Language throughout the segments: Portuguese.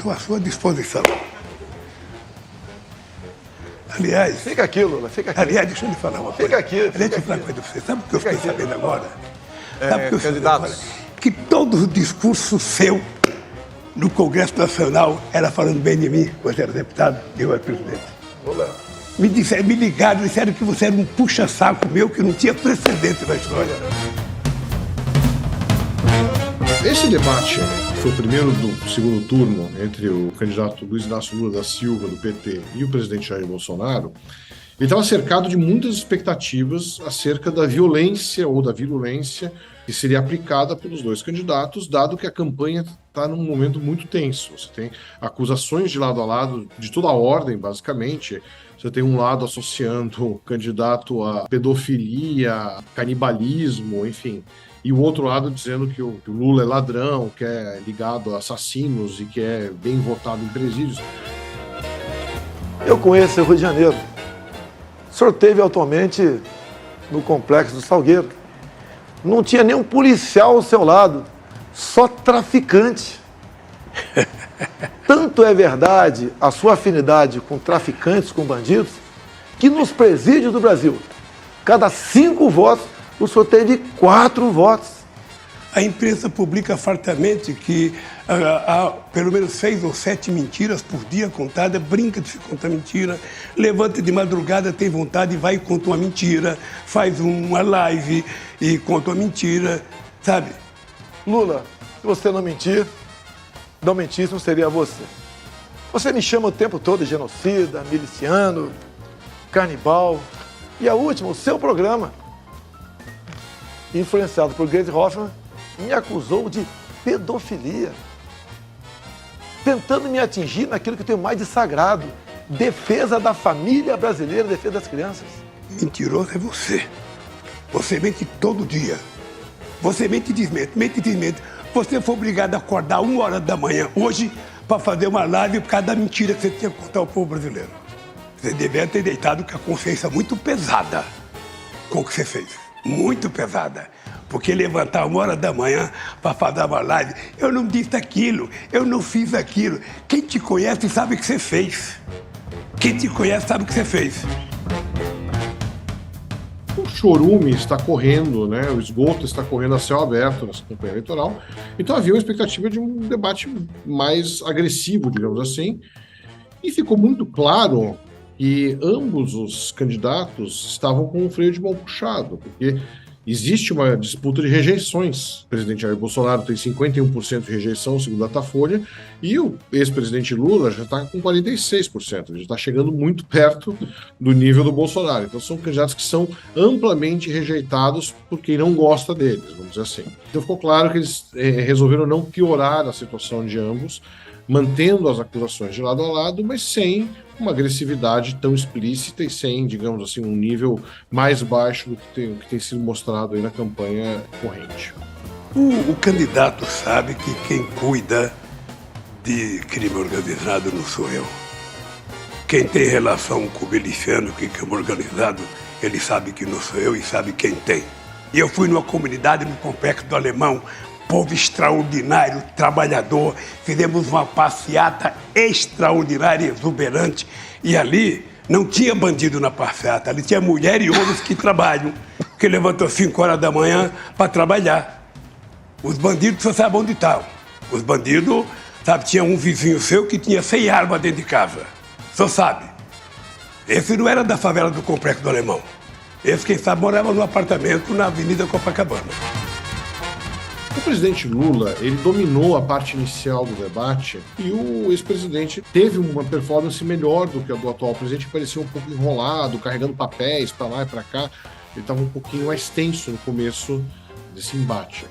estou à sua disposição. Aliás... Fica aqui, Lula, fica aqui. Aliás, deixa eu lhe falar uma coisa. Fica aqui. Deixa eu falar uma coisa pra você. Sabe o que eu fiquei sabendo agora? Sabe o que eu fiquei candidato. sabendo agora? Que todo o discurso seu no Congresso Nacional era falando bem de mim, você era deputado e eu era presidente. Lula. Me ligaram, disseram que você era um puxa-saco meu que não tinha precedente na história. Esse debate foi o primeiro do segundo turno entre o candidato Luiz Inácio Lula da Silva, do PT, e o presidente Jair Bolsonaro. Ele estava cercado de muitas expectativas acerca da violência ou da virulência que seria aplicada pelos dois candidatos, dado que a campanha está num momento muito tenso. Você tem acusações de lado a lado, de toda a ordem, basicamente. Você tem um lado associando o candidato a pedofilia, canibalismo, enfim. E o outro lado dizendo que o Lula é ladrão, que é ligado a assassinos e que é bem votado em presídios. Eu conheço o Rio de Janeiro. O senhor esteve atualmente no Complexo do Salgueiro. Não tinha nenhum policial ao seu lado, só traficante. Tanto é verdade a sua afinidade com traficantes, com bandidos, que nos presídios do Brasil, cada 5 votos, o senhor teve 4 votos. A imprensa publica fartamente que há pelo menos 6 ou 7 mentiras por dia contadas, brinca de se contar mentira, levanta de madrugada, tem vontade e vai e conta uma mentira, faz uma live e conta uma mentira, sabe? Lula, se você não mentir, não mentisse, não seria você. Você me chama o tempo todo de genocida, miliciano, canibal. E a última, o seu programa, influenciado por Gleisi Hoffmann, me acusou de pedofilia, tentando me atingir naquilo que eu tenho mais de sagrado, defesa da família brasileira, defesa das crianças. Mentiroso é você. Você mente todo dia. Você mente e desmente, mente e desmente. Você foi obrigado a acordar 1 hora da manhã hoje para fazer uma live por causa da mentira que você tinha que contar ao povo brasileiro. Você devia ter deitado com a consciência muito pesada com o que você fez. Muito pesada. Porque levantar 1 hora da manhã para fazer uma live, eu não disse aquilo, eu não fiz aquilo. Quem te conhece sabe o que você fez. Quem te conhece sabe o que você fez. O chorume está correndo, né? O esgoto está correndo a céu aberto nessa campanha eleitoral. Então havia uma expectativa de um debate mais agressivo, digamos assim. E ficou muito claro que ambos os candidatos estavam com o freio de mão puxado, porque existe uma disputa de rejeições. O presidente Jair Bolsonaro tem 51% de rejeição, segundo a Datafolha, e o ex-presidente Lula já está com 46%. Ele já está chegando muito perto do nível do Bolsonaro. Então são candidatos que são amplamente rejeitados por quem não gosta deles, vamos dizer assim. Então ficou claro que eles resolveram não piorar a situação de ambos, mantendo as acusações de lado a lado, mas sem uma agressividade tão explícita e sem, digamos assim, um nível mais baixo do que tem sido mostrado aí na campanha corrente. O candidato sabe que quem cuida de crime organizado não sou eu. Quem tem relação com o miliciano, que é crime organizado, ele sabe que não sou eu e sabe quem tem. E eu fui numa comunidade no Complexo do Alemão, povo extraordinário, trabalhador, fizemos uma passeata extraordinária, exuberante, e ali não tinha bandido na passeata, ali tinha mulher e homens que trabalham, que levantou 5 horas da manhã para trabalhar. Os bandidos, você sabe onde estavam. Os bandidos, sabe, tinha um vizinho seu que tinha 100 armas dentro de casa, você sabe. Esse não era da favela do Complexo do Alemão. Esse, quem sabe, morava num apartamento na Avenida Copacabana. O presidente Lula, ele dominou a parte inicial do debate e o ex-presidente teve uma performance melhor do que a do atual presidente, que parecia um pouco enrolado, carregando papéis para lá e para cá. Ele estava um pouquinho mais tenso no começo desse embate.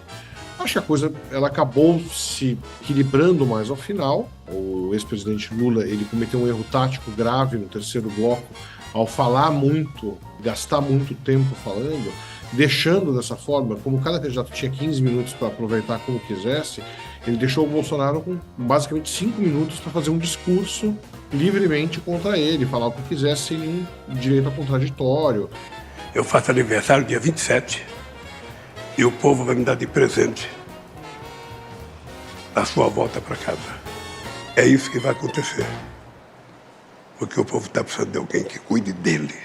Acho que a coisa ela acabou se equilibrando mais ao final. O ex-presidente Lula, ele cometeu um erro tático grave no terceiro bloco ao falar muito, gastar muito tempo falando, deixando dessa forma, como cada candidato tinha 15 minutos para aproveitar como quisesse, ele deixou o Bolsonaro com basicamente 5 minutos para fazer um discurso livremente contra ele, falar o que quisesse sem nenhum direito a contraditório. Eu faço aniversário dia 27 e o povo vai me dar de presente a sua volta para casa. É isso que vai acontecer. Porque o povo está precisando de alguém que cuide dele.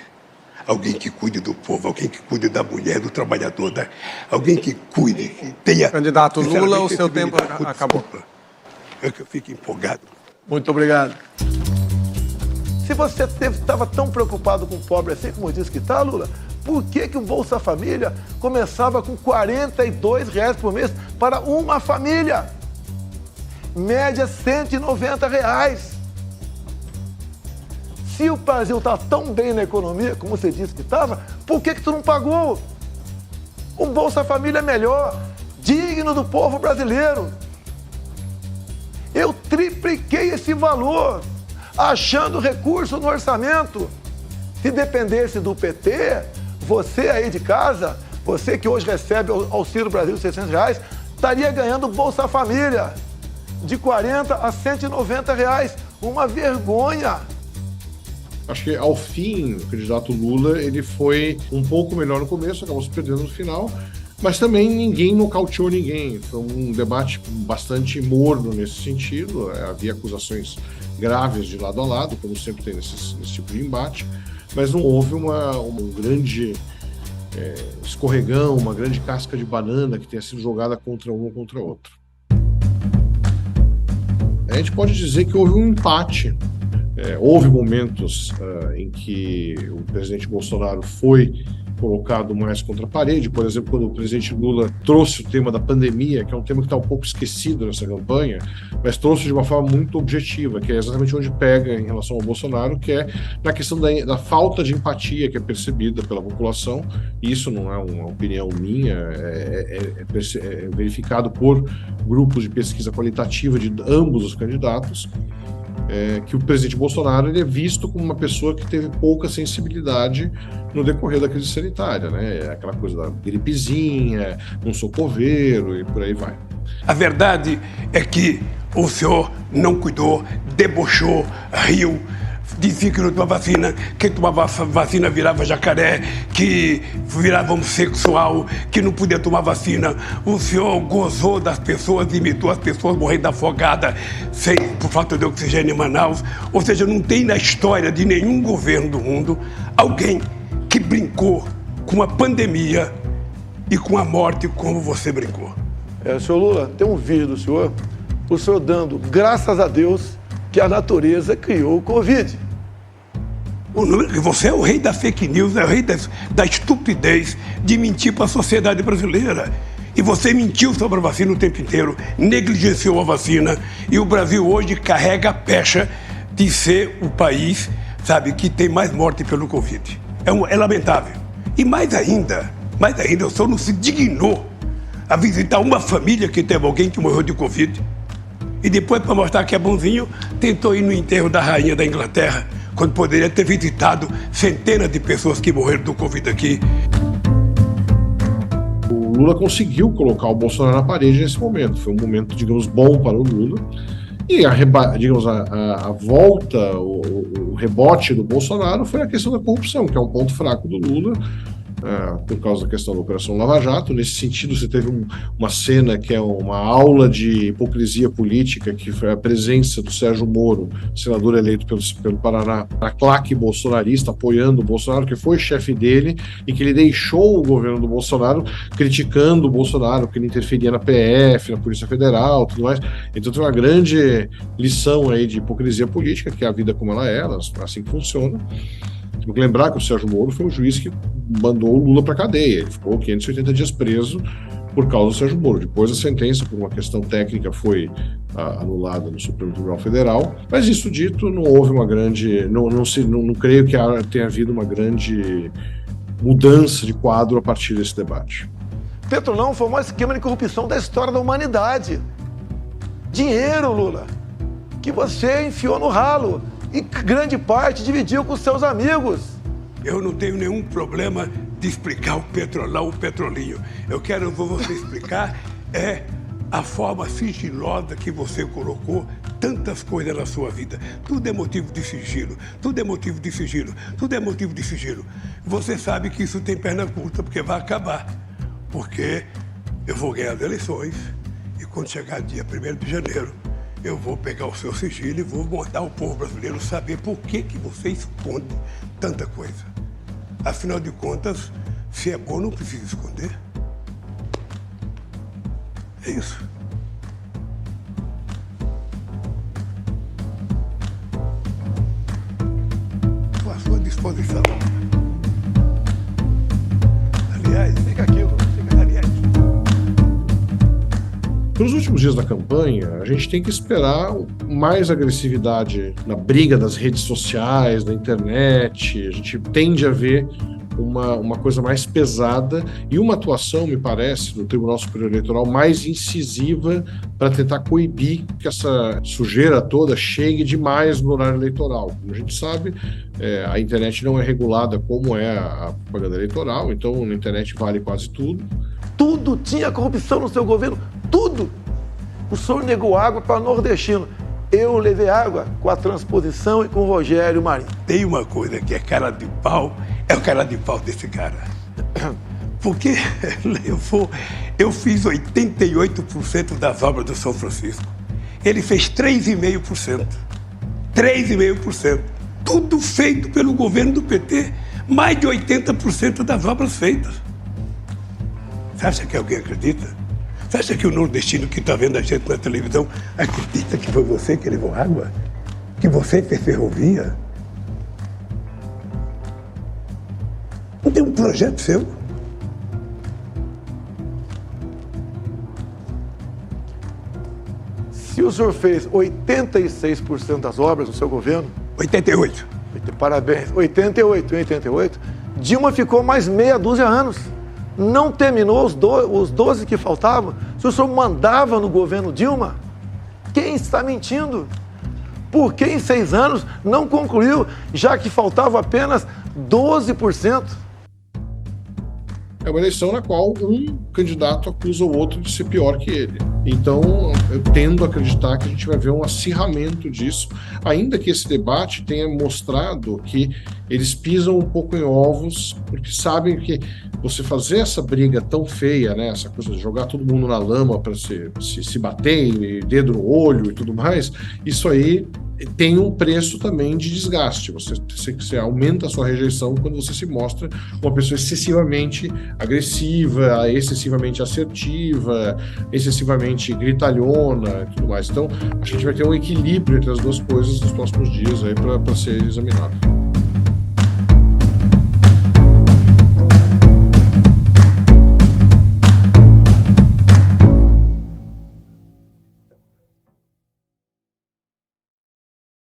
Alguém que cuide do povo, alguém que cuide da mulher, do trabalhador, alguém que cuide, que tenha... Candidato Lula, o seu tempo acabou. Desculpa. É que eu fico empolgado. Muito obrigado. Se você estava tão preocupado com o pobre assim como disse que está, Lula, por que o Bolsa Família começava com R$42 por mês para uma família? Média R$190. Se o Brasil está tão bem na economia, como você disse que estava, por que tu não pagou? O Bolsa Família é melhor, digno do povo brasileiro. Eu tripliquei esse valor, achando recurso no orçamento. Se dependesse do PT, você aí de casa, você que hoje recebe o Auxílio Brasil de R$600, estaria ganhando Bolsa Família de R$40 a R$190. Uma vergonha. Acho que, ao fim, o candidato Lula ele foi um pouco melhor no começo, acabou se perdendo no final, mas também ninguém nocauteou ninguém. Foi um debate bastante morno nesse sentido, havia acusações graves de lado a lado, como sempre tem nesse tipo de embate, mas não houve um grande escorregão, uma grande casca de banana que tenha sido jogada contra um ou contra outro. A gente pode dizer que houve um empate. Houve momentos em que o presidente Bolsonaro foi colocado mais contra a parede, por exemplo, quando o presidente Lula trouxe o tema da pandemia, que é um tema que está um pouco esquecido nessa campanha, mas trouxe de uma forma muito objetiva, que é exatamente onde pega em relação ao Bolsonaro, que é na questão da falta de empatia que é percebida pela população. Isso não é uma opinião minha, é verificado por grupos de pesquisa qualitativa de ambos os candidatos, que o presidente Bolsonaro ele é visto como uma pessoa que teve pouca sensibilidade no decorrer da crise sanitária, né? Aquela coisa da gripezinha, um sou coveiro e por aí vai. A verdade é que o senhor não cuidou, debochou, riu, dizia que não tomava vacina, quem tomava vacina virava jacaré, que virava homossexual, que não podia tomar vacina. O senhor gozou das pessoas, imitou as pessoas morrendo afogada por falta de oxigênio em Manaus. Ou seja, não tem na história de nenhum governo do mundo alguém que brincou com a pandemia e com a morte como você brincou. Senhor Lula, tem um vídeo do senhor, o senhor dando graças a Deus que a natureza criou o Covid. Você é o rei da fake news, é o rei da estupidez de mentir para a sociedade brasileira. E você mentiu sobre a vacina o tempo inteiro, negligenciou a vacina, e o Brasil hoje carrega a pecha de ser o país, que tem mais morte pelo Covid. É lamentável. E mais ainda, o senhor não se dignou a visitar uma família que teve alguém que morreu de Covid. E depois, para mostrar que é bonzinho, tentou ir no enterro da rainha da Inglaterra, quando poderia ter visitado centenas de pessoas que morreram do Covid aqui. O Lula conseguiu colocar o Bolsonaro na parede nesse momento. Foi um momento, digamos, bom para o Lula. E a volta, o rebote do Bolsonaro foi a questão da corrupção, que é um ponto fraco do Lula, por causa da questão da Operação Lava Jato. Nesse sentido, você teve uma cena que é uma aula de hipocrisia política, que foi a presença do Sérgio Moro, senador eleito pelo Paraná, a claque bolsonarista, apoiando o Bolsonaro, que foi chefe dele, e que ele deixou o governo do Bolsonaro criticando o Bolsonaro, porque ele interferia na PF, na Polícia Federal, tudo mais. Então tem uma grande lição aí de hipocrisia política, que é a vida como ela é, assim que funciona. Tem que lembrar que o Sérgio Moro foi um juiz que mandou o Lula para a cadeia. Ele ficou 580 dias preso por causa do Sérgio Moro. Depois a sentença, por uma questão técnica, foi anulada no Supremo Tribunal Federal. Mas isso dito, não houve uma grande... Não creio que tenha havido uma grande mudança de quadro a partir desse debate. Petrolão foi o maior esquema de corrupção da história da humanidade. Dinheiro, Lula, que você enfiou no ralo. E grande parte dividiu com seus amigos. Eu não tenho nenhum problema de explicar o Petrolão, o Petrolinho. Vou você explicar a forma sigilosa que você colocou tantas coisas na sua vida. Tudo é motivo de sigilo, tudo é motivo de sigilo, tudo é motivo de sigilo. Você sabe que isso tem perna curta, porque vai acabar. Porque eu vou ganhar as eleições e quando chegar dia 1º de janeiro, eu vou pegar o seu sigilo e vou mandar o povo brasileiro saber por que você esconde tanta coisa. Afinal de contas, se é bom, não precisa esconder. É isso. Estou à sua disposição. Aliás, Fica aquilo. aliás, Nos últimos dias da campanha, a gente tem que esperar mais agressividade na briga das redes sociais, na internet. A gente tende a ver uma coisa mais pesada e uma atuação, me parece, do Tribunal Superior Eleitoral mais incisiva para tentar coibir que essa sujeira toda chegue demais no horário eleitoral. Como a gente sabe, a internet não é regulada como é a propaganda eleitoral, então na internet vale quase tudo. Tudo tinha corrupção no seu governo, tudo. O senhor negou água para nordestino. Eu levei água com a transposição e com o Rogério Marinho. tem uma coisa que é cara de pau, é o cara de pau desse cara. Porque eu fiz 88% das obras do São Francisco. Ele fez 3,5%. 3,5%. Tudo feito pelo governo do PT. Mais de 80% das obras feitas. Você acha que alguém acredita? Você acha que o nordestino que está vendo a gente na televisão acredita que foi você que levou água? Que você fez ferrovia? Não tem um projeto seu? Se o senhor fez 86% das obras no seu governo, 88. parabéns, 88, Dilma ficou mais meia dúzia anos. Não terminou os 12 que faltavam. Se o senhor mandava no governo Dilma, quem está mentindo? Por que em 6 anos não concluiu, já que faltava apenas 12%? É uma eleição na qual um candidato acusa o outro de ser pior que ele. Então, eu tendo a acreditar que a gente vai ver um acirramento disso, ainda que esse debate tenha mostrado que eles pisam um pouco em ovos, porque sabem que você fazer essa briga tão feia, né, essa coisa de jogar todo mundo na lama para se bater, e dedo no olho e tudo mais, isso aí tem um preço também de desgaste. Você aumenta a sua rejeição quando você se mostra uma pessoa excessivamente agressiva, excessivamente assertiva, excessivamente gritalhona e tudo mais. Então, a gente vai ter um equilíbrio entre as duas coisas nos próximos dias aí para ser examinado.